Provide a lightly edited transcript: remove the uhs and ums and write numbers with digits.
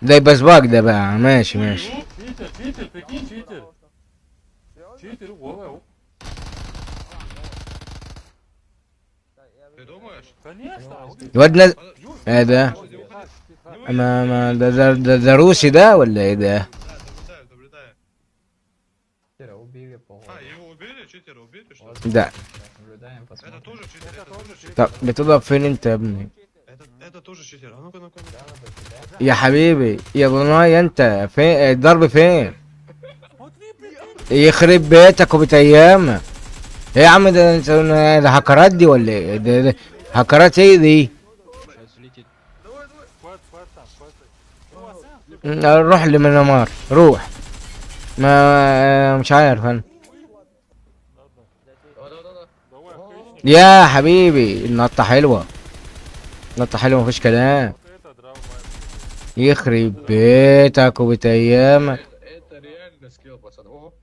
ده يبقى سباق ده بقى. ماشي ماشي. Cheater, cheater, прикинь, cheater. Cheater, wow. Ты думаешь? Конечно. الواد نازل. Юр, ايه ده؟ тихо. ده روسي ده ولا ايه ده؟ Да, наблюдаю, наблюдаю. Читера убили, по-моему. А, его убили? Читера убили, что ли? Вот, ده наблюдаем, Это посмотрим. тоже читер, это тоже читер. طب بتضرب فين انت يا ابني؟ Это тоже читер. А ну-ка, ну-ка. Да, надо сюда. يا حبيبي يا ضناي انت فين الضرب فين؟ Смотри, прикинь. يخرب بيتك وبيت ايامك. ايه يا عم ده هكرات دي ولا ايه؟ ده هكرات ايه دي؟ Хват, хват там, хватай. روح لمنمار روح. ما مش عارف انا. Давай, хейчник. يا حبيبي النطة حلوة. نطة حلوة مفيش كلام. Вот это дрова. يخرب بيتك وبيت ايامك. Это реально скилл, пацан. Ого.